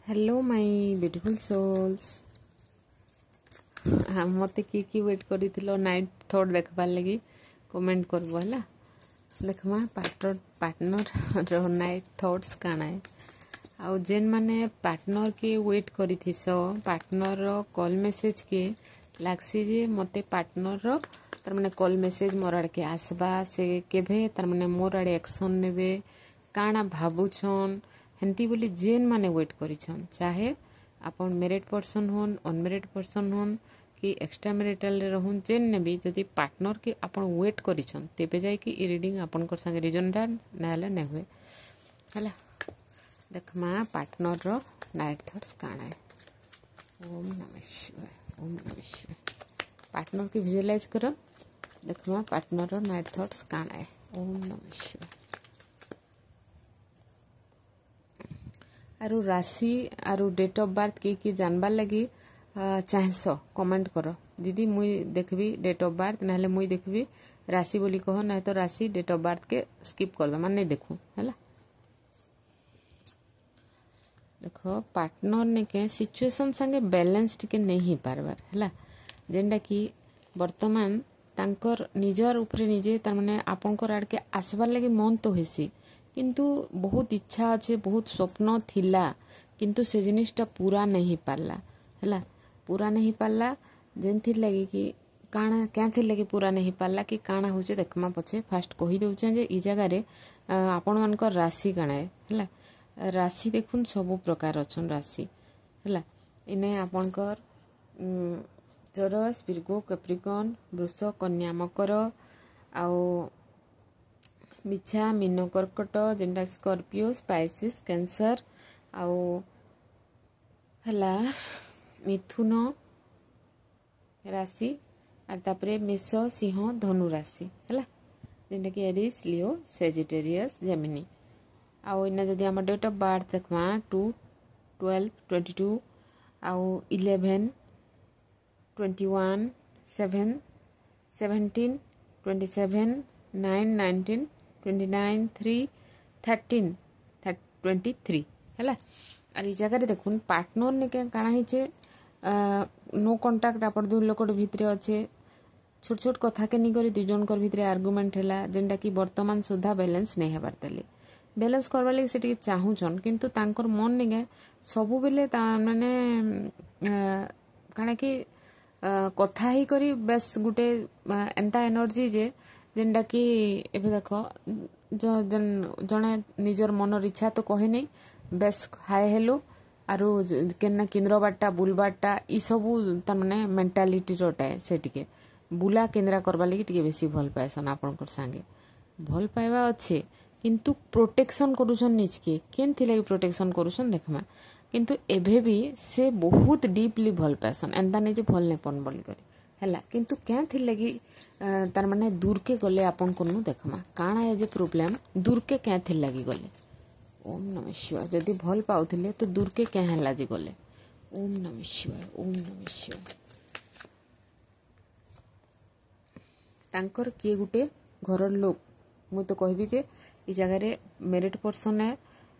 Hello my beautiful souls मत कि wait कर नाइट थॉट देखबार लगी कमेंट करबो हला देखमा पार्टनर नाइट थॉट्स काना है आउ जेन माने पार्टनर के वेट करिथिस पार्टनर रो कॉल मैसेज के लागसी जे मते पार्टनर रो तार माने कॉल मैसेज मोर आड़ के आसबा से केभे तार माने मोर आड़े एक्शन नेबे काना भाबुछन हेंती बोली जेन माने वेट करिछन चाहे आपन मैरिड पर्सन होन अनमैरिड पर्सन होन कि एक्स्ट्रा मैरिटल रे रहन जेन ने भी जदी पार्टनर के आपन वेट करिछन तेबे जाय कि ई रीडिंग आपन कर संगे रीजनडा नाले ने हुए हला देखमा पार्टनर रो नाइट थॉट्स काना है। ओम नमः शिवाय ओम नमः शिवाय पार्टनर के विजुअलाइज करो देखमा पार्टनर रो नाइट थॉट्स काना है। ओम नमः शिवाय आरु राशि आरु डेट ऑफ बर्थ के जानबार लगी चाहस कमेंट करो दीदी मुई देखबी डेट ऑफ बर्थ ना मुई देखबी राशि बोली कह ना तो राशि डेट ऑफ बर्थ के स्किप कर दो मान नहीं देखू है देखो पार्टनर ने के सिचुएशन संगे बैलेंस टिके नहीं पारबार है जेनटा कि वर्तमान तांकर निजर ऊपर निजे तार माने आपनकर आड़ के आसबार लगी मन तो हेसी किंतु बहुत इच्छा अच्छे बहुत स्वप्न थिला किंतु से जिनिसटा पूरा नहीं पारला है पूरा नहीं पारला जेन थी लगी कि काना क्या थी लगी पूरा नहीं पारला कि काना होचे देखमा पछे फास्ट कहि दउचे जे ई जगह रे आपन मानकर राशि काना है राशि देखुन सब प्रकार अछन राशि है इने आपनकर चरस विर्गो कैप्रिकॉर्न वृष कन्या मकर आउ मिछा मीन कर्कट जेनटा स्कॉर्पियो स्पाइसिस कैंसर आउ हला मिथुन राशि और तापरे मेष सिंह धनु राशि है जेनटा कि एरिस लियो सेजिटेरियस जेमिनी आउ इना जदि हम डेट ऑफ बर्थ देखमा 2 12 22 आउ 11 21 7 17 27 9 19 29 3 13 23 है और ये जगह देखुन पार्टनर ने काना ही नो कांटेक्ट आप दु लोक भितर अच्छे छोट छोट कथा के नहीं करी दुई जन भितर आर्गुमेंट है जेनटा कि वर्तमान सुधा बैलेंस नहीं हेबार तेले बैलेंस करवा लगी से चाहून किंतु तांकर मन नहीं सबु बेले माने काना कि कथा ही करी बेस गुटे एंता एनर्जी जे जेनटा कि एबे देखो जने निजर मनर इच्छा तो कहे नहीं बेस हाय हेलो आरु केना केन्द्र बाटा बुलबाटा ई सबू तार माने मेंटालिटी रोटाए से टिके बुला केन्द्रा करबा लगी टिके बेसी भल पाएसन आपनकर संगे भल पाइबा अच्छे किंतु प्रोटेक्शन करूछन निज के केन थी लगी प्रोटेक्शन करूछन देखमा किंतु एभे भी से बहुत डीपली भल पाएसन एंदा नहीं जे भल नहीं पन बोली करी हैला किंतु क्या थी लगी तार माने दूर के गले आपन कोनु देखमा काना है जे प्रॉब्लम दूर के क्या थी लगी गले ओम नमः शिवाय जदि भल पाउथिले तो दूर के क्या हला जी गले ओम नमः शिवाय ओम नमः शिवाय तांकर किए गुटे घर लोक मु तो कहबी जे ई जगह रे मैरिड पर्सन है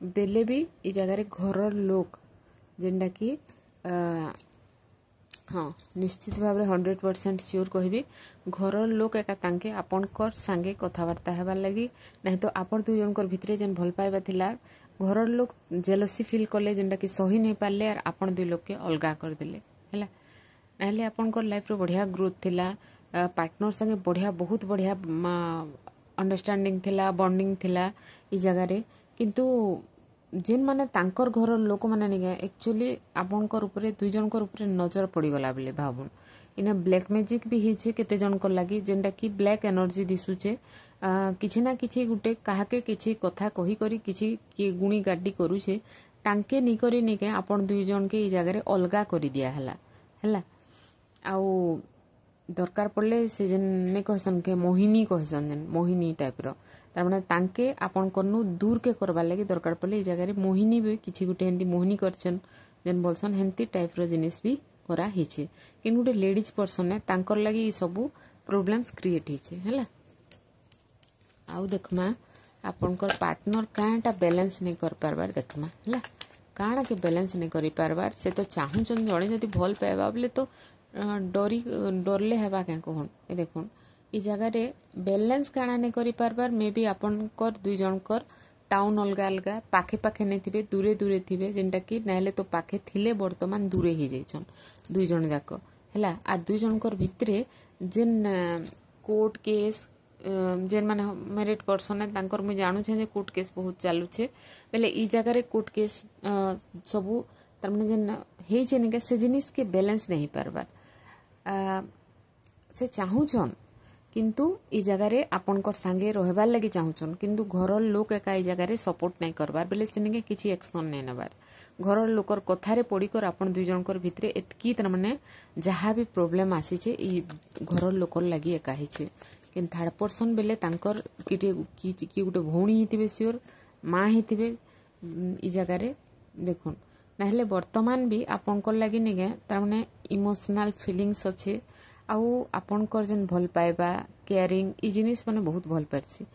बेले भी ई जगह रे घर लोक जेंडा कि हाँ निश्चित भाव 100% श्योर कहबी घर लोक एका तांके आपनकर संगे कथबार्ता हेबार लगी नहीं तो आपन दुई जनकर भितरे जेन भल पाइबा थिला घर लोक जेलसी फील कले जेनटा कि सही नहीं पारले और आपन दुई लोक के अलगा कर देले हैला नाले आपनकर लाइफ रो बढ़िया ग्रोथ थिला पार्टनर संगे बढ़िया बहुत बढ़िया अंडरस्टैंडिंग थिला बॉन्डिंग थिला ई जगह रे किंतु जेन माने तांकर घर लोक माने नहीं एक्चुअली आपनकर ऊपर दुई जनकर ऊपर नजर पड़ी गला बेले भाबुन इना ब्लैक मैजिक भी हिचे केते जनकर लागी जेंटा कि ब्लैक एनर्जी दिसुचे किछि ना किछि गुटे काहाके किछि कथा कहि करी किछि कि गुणी गाडी करूछे तांके नि करी नि के आपन दुई जन के ई जगह रे अलगा करी दिया हला आउ दरकार पड़ले से जेन ने कहसन के मोहिनी कहसन जेन मोहिनी टाइप रो तार माने तांके आपन करनु दूर के करबा लगी दरकार पड़ले ई जगह रे मोहिनी भी किछि गुटे हेंती मोहिनी करछन जेन बोलसन हेंती टाइप रो जिनिस भी करा हिचे किन गुटे लेडीज पर्सन है तांकर लगी ई सब प्रॉब्लम्स क्रिएट हिचे हैला आउ देखमा आपनकर पार्टनर कांटा बैलेंस नहीं कर पारबार देखमा हैला କାଣା के बैलेंस नहीं करि पारबार से तो चाहूचन जड़े जदि भल पाइबा बोले तो डरले हेबा क्या कहन ए देखुन ई जगह रे बैलेंस काଣା नहीं करि पारबार मे बी आपनकर दुई जनकर टाउन अलगा अलगा पाखे पाखे नहीं थिबे दूरे दूरे थिबे जेनटा कि नाले तो पाखे थिले वर्तमान दूरे ही जाइछन दुई जन जाक हैला आ दुई जनकर भितरे जेन कोर्ट केस जेन माने मेरिट पर्सन है तांकर मुझे जानू छे जे कोर्ट केस बहुत चालू छे बेले ई जगह रे कोर्ट केस सबू तार माने जेन हे छे निके से जिनिस के बैलेंस नहीं पारबार से चाहूछन किंतु ई जगह रे आपनकर संगे रहबार लागि चाहूछन किंतु घर लोक एका ई जगह रे सपोर्ट नहीं करबार बेले सेनिके किछि एक्शन नहीं नबार घर लोकर कथारे पड़ी कर आपन दुई जनकर भितरे एतकी तार माने जहाँ भी प्रॉब्लम आसी छे ई घर लोकर लागि एका ही छे कि थर्ड पर्सन बेले तांकर किटे की गुटे भौणी हिथिबे सियोर माँ हिथिबे ई जगह रे देखुन नाहले वर्तमान भी आपनकर लागि निगे तार माने इमोशनल फीलिंग्स अच्छे आउ आपनकर जन भल पाइबा केयरिंग ई जिनिस माने बहुत भल पड़सी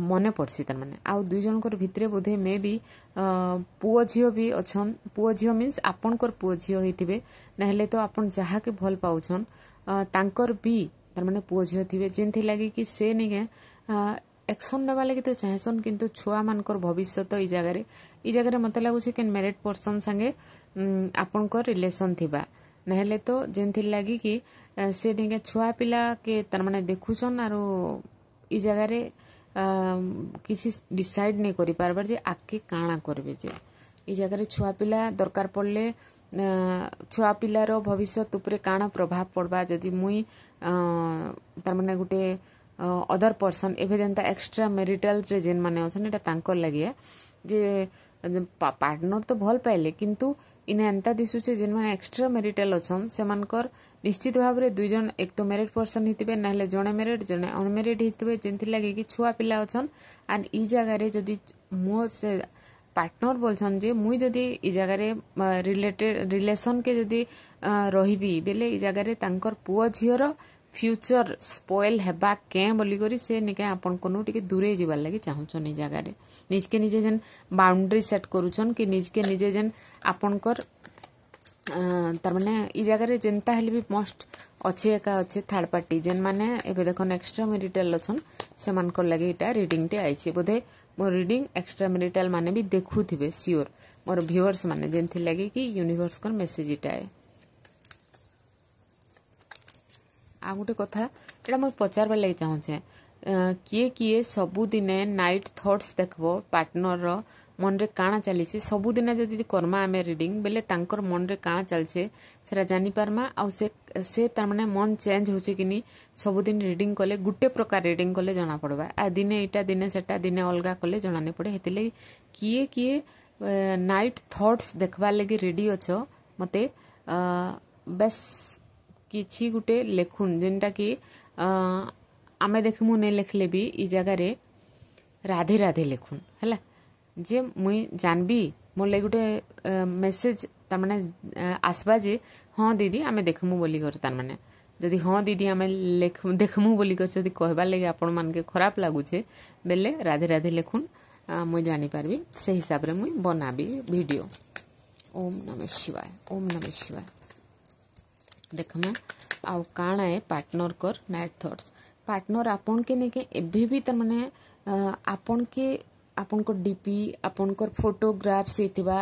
मने पड़सी तार माने आउ दुई जनकर भितरे बोधे मे भी पुओ झियो भी अछन पुओ झियो मीन्स आपनकर पुओ झियो हिथिबे नाहले तो आपन जहा के भल पाउछन तांकर भी तार माने पुओ झियो थिबे जेनथि लागि कि से निगे एक्शन नेबा लागि तो चाहसन किंतु छुआ मानकर भविष्य तो ई जगह रे मते लागु छे कि मैरिड पर्सन संगे आपनकर रिलेशन थिबा नहेले तो जेनथि लागि कि से निगे छुआ पिला के तार माने देखुछन आरो ई जगह रे किसी डिसाइड नहीं करि पारबार जे आके काणा करबे जे ई जगह रे छुआ पिला दरकार पड़ले छुआ पिलार भविष्य उपरे काणा प्रभाव पड़बा जदि मुई तार माने गुटे अदर पर्सन एभे जनता एक्स्ट्रा मैरिटल रे जेन माने अछन एटा तांकर लागि जे पार्टनर तो भल पाइले किंतु इने एंता दिसुचे जेन माने एक्स्ट्रा मैरिटल अछन सेमानकर निश्चित भाव रे दुई जन एक तो मैरिड पर्सन हितिबे नाले जणे मैरिड जणे अनमैरिड हितिबे जेंथि लागि कि छुआ पिला अछन एंड ई जगह रे जदि मो से पार्टनर बोलछन जे मुई जदि ई जगह रे रिलेटेड रिलेशन के जदि रहिबी बेले ई जगह रे तांकर पुओ झियर फ्यूचर स्पॉइल हेबा के बोली करी से निके आपन कोनु टिके दूरे जीवार लागि चाहूछन ई जगह रे निज के निजे जन बाउंड्री सेट करूछन कि निज के निजे जन आपनकर तार माने ई जगह रे जेंता हेले भी मोस्ट अच्छे एका अच्छे थर्ड पार्टी जेन माने एबे देखन एक्स्ट्रा मैरिटल अछन से मानकर लागि इटा रीडिंग टे आइछे बोधे मोर रीडिंग एक्स्ट्रा मैरिटल माने भी देखुथिबे सियोर मोर व्यूअर्स माने जेंथि लागि कि यूनिवर्स कर मेसेज इटा है आ गोटे कथा एटा म पचारबा लागि चाहूछे किए किए सबुदिने नाइट थॉट्स देखबो पार्टनर रो मन रे काणा चली सबुदिन जदि कर्मा आमे रिडिंग बेले तांकर मन रे काणा चलछे सेरा जानी पारमा आ से तार माने मन चेंज होचे किनी सबुदिन रिडिंग कले गुटे प्रकार रिडिंग कले जना पड़बा आ दिने इटा दिने सेटा दिने अलगा कले जना ने पड़े हेतिले किए किए नाइट थॉट्स देखबा लागि रेडी अछो मते बस किछि गुटे लेखुन जेनटा कि आमे देखमु ने लेखले भी ई जगह रे राधे राधे लेखुन हैला जे मुई जानबी मोर लागि गुटे मेसेज तार माने आसबा जे हाँ दीदी आमे देखमु बोली कर तार माने जदि हाँ दीदी आमे देखमु बोली कर जदि कहबा लागि आपण मान के खराब लागु छे बेले राधे राधे लेखुन मुई जानि पारबी से हिसाब रे मुई बनाबी वीडियो ओम नमः शिवाय ओम नमः शिवाय देखमा आउ काना है पार्टनर कर नाइट थॉट्स पार्टनर आपन के ने के एबे भी तार माने आपन के आपन को डीपी आपन कर फोटोग्राफ्स हेतिबा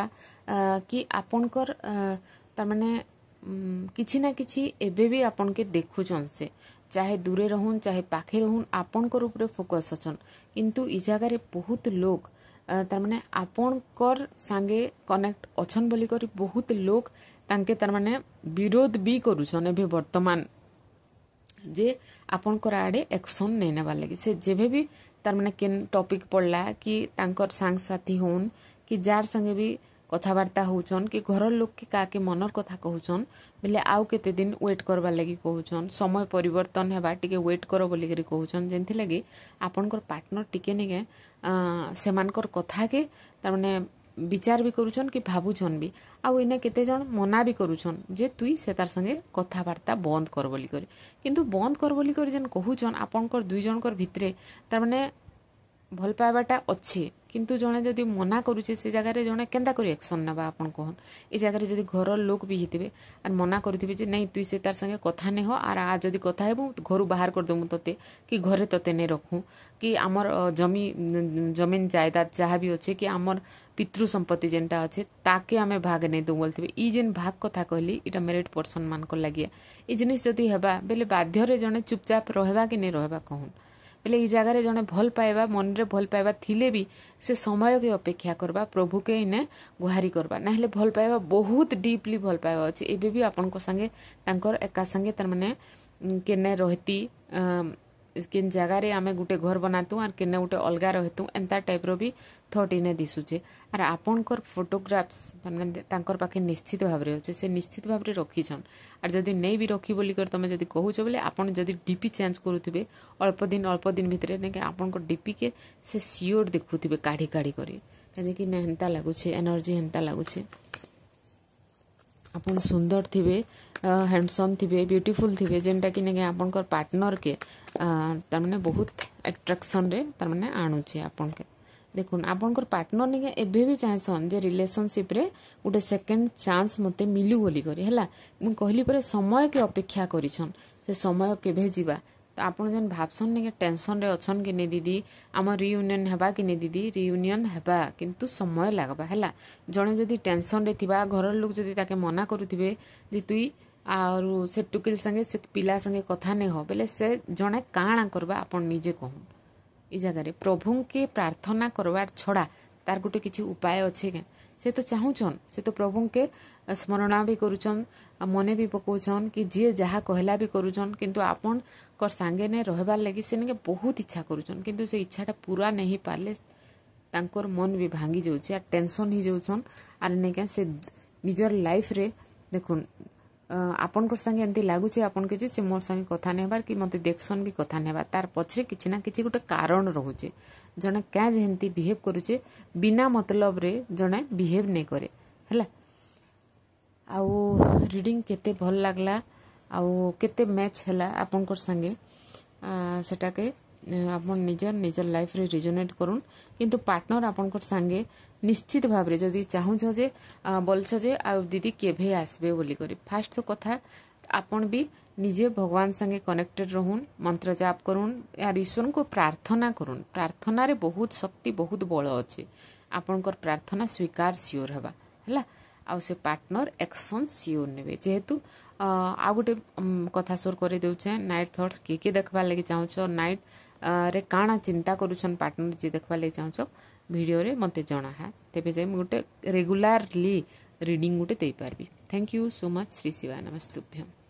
कि आपन कर तार माने किछि ना किछि एबे भी आपन के देखुछन से चाहे दूरे रहून चाहे पाखे रहून आपन कर ऊपर फोकस अछन किंतु ई जगह रे बहुत लोग तार माने आपन कर संगे कनेक्ट अछन बोली करी बहुत लोग तांके तार माने विरोध भी करूछन एबे वर्तमान जे आपन कर आडे एक्शन नै नेबा लागि से जेबे भी तार माने केन टॉपिक पड़ला कि तांकर सांग साथी होन कि जार संगे भी कथावार्ता होउछन कि घर लोग के काके मनर कथा कहउछन बेले आउ केते दिन वेट करबा लागि कहउछन समय परिवर्तन हेबा टिके वेट करो बोली करी कहउछन जेंथि लागि आपनकर पार्टनर टिके नेगे सेमानकर कथा के तार माने विचार भी करूछन कि भाबुछन भी आउ इने केते जन मना भी करूछन जे तुई से तार संगे कथावार्ता बंद कर बोली करी किंतु बंद कर बोली करी जन कहूछन आपनकर दुई जनकर भितरे तार माने भल पाइबाटा अच्छे किंतु जड़े जदि मना करुचे से जगह जड़े केन्ता कर एक्शन ना आपन कहन ए जगह जदि घर लोक भी होते आर मना करुवे जे नहीं तुई से तार संगे कथा नहीं हो आर आ जदि कथा हेबू घर बाहर करदेमु तोते कि घरे तोते नहीं रखू कि आमर जमीन जायदाद जहाँ भी अच्छे कि आमर पितृ संपत्ति जेनटा अच्छे ताके आमे भाग नहीं दऊ बोलते ई जेन भाग कथा कहली इटा मेरिट पर्सन मान को लगिया ई जिनिस जदि हेबा बेले बाध्य जड़े चुपचाप रहबा कि नहीं रहबा कहून बेले ई जगार जड़े भल पाइबा मन रे भल पाइबा थिले भी से समय के अपेक्षा करबा प्रभु के इने गुहारी करबा ना हेले भल पाइबा बहुत डीपली भल पाइबा अच्छे एबे भी आपन को संगे तांकर एका संगे तार माने केने रहती किन जगार आम गोटे घर बनातु आर केने गोटे अलगा रहतु एंता टाइप रो भी थॉट इने दिसुचे आर आपनकर फोटोग्राफ्स तांकर पाखे निश्चित भाव में अच्छे से निश्चित भाव में रखीछन आर जदि नहीं भी रखी बोली कर तुम जदि कहूच बोले आपन जदि डीपी चेंज करुवे अल्प दिन भितर नहीं आपनकर डीपी के से सियोर देखुवे काढ़ी काढ़ी करी कि हेन्ता लगुचे एनर्जी हेन्ता लगुचे आपन सुंदर थिबे हैंडसम थिबे ब्यूटीफुल थिबे जेनटा कि नहीं आपनकर पार्टनर के तार माने बहुत अट्रैक्शन रे तार माने आणुचे आपन के देखुन आपनकर पार्टनर नहीं एबे भी चाहसन जे रिलेशनशिप रे गोटे सेकेंड चांस मते मिलू बोली करी हला मु कहली परे समय के अपेक्षा करिछन से समय केभे जीवा तो आपन जन भाबसन नहीं टेंशन रे अछन कि नहीं दीदी आम रियूनियन हेबा कि नहीं दीदी रियूनियन हेबा किंतु समय लागबा हला जणे जदि टेंशन रे थिबा घर लोक जदि ताके मना करुथिबे जे तुई आरु से टुकिल संगे से पिला संगे कथा नहीं हो बेले से जणे काणा करबा आपन निजे कहून ई जगह प्रभु के प्रार्थना करवार छड़ा तार गोटे किसी उपाय अच्छे के से तो चाहून से तो प्रभु के स्मरणा भी करुचन मने भी पकाउछन कि जी जहाँ कहला भी करुचन किंतु आपन कर सांगे ने रहबार लगी से निके बहुत इच्छा करुचन किंतु से इच्छाटा पूरा नहीं पारले तांकर मन भी भांगी जाउछ आ टेंशन ही जाउछन आर नहीं से निजर लाइफ रे देखुन आपन को संगे एमती लागुचे आपन के जे से मोर संगे कथा नेबार कि मते देखसन भी कथा नेबा तार पछरे किछि ना किछि गोटे कारण रहुचे जने क्या जेंती बिहेव करूचे बिना मतलब रे जने बिहेव नहीं करे हला आउ रीडिंग केते भल लागला आउ केते मैच हला आपन को संगे सेटा के आपन निजर लाइफ रे रिजोनेट करूँ किंतु पार्टनर आपन को संगे निश्चित भाव रे जदि चाहूछ जे बोलछ जे आ दीदी केभे आसबे बोली करी फास्ट तो कथा आपन भी निजे भगवान संगे कनेक्टेड रहून मंत्र जाप करूँ यार ईश्वर को प्रार्थना करूँ प्रार्थना रे बहुत शक्ति बहुत बल अच्छे आपनकर प्रार्थना स्वीकार सियोर हवा है आ से पार्टनर एक्शन सियोर नेबे जेहेतु आ गोटे कथा सोर कर दे नाइट थॉट्स किए देखवा लगे चाहूछ नाइट रे काଣା चिंता करुछन पार्टनर जे देखवा लगे चाहूछ वीडियो रे मते जणा है तेबे जे गोटे रेगुलरली रीडिंग गोटे दे पारबी thank you so much Shri शिवाय नमस्तुभ्यम।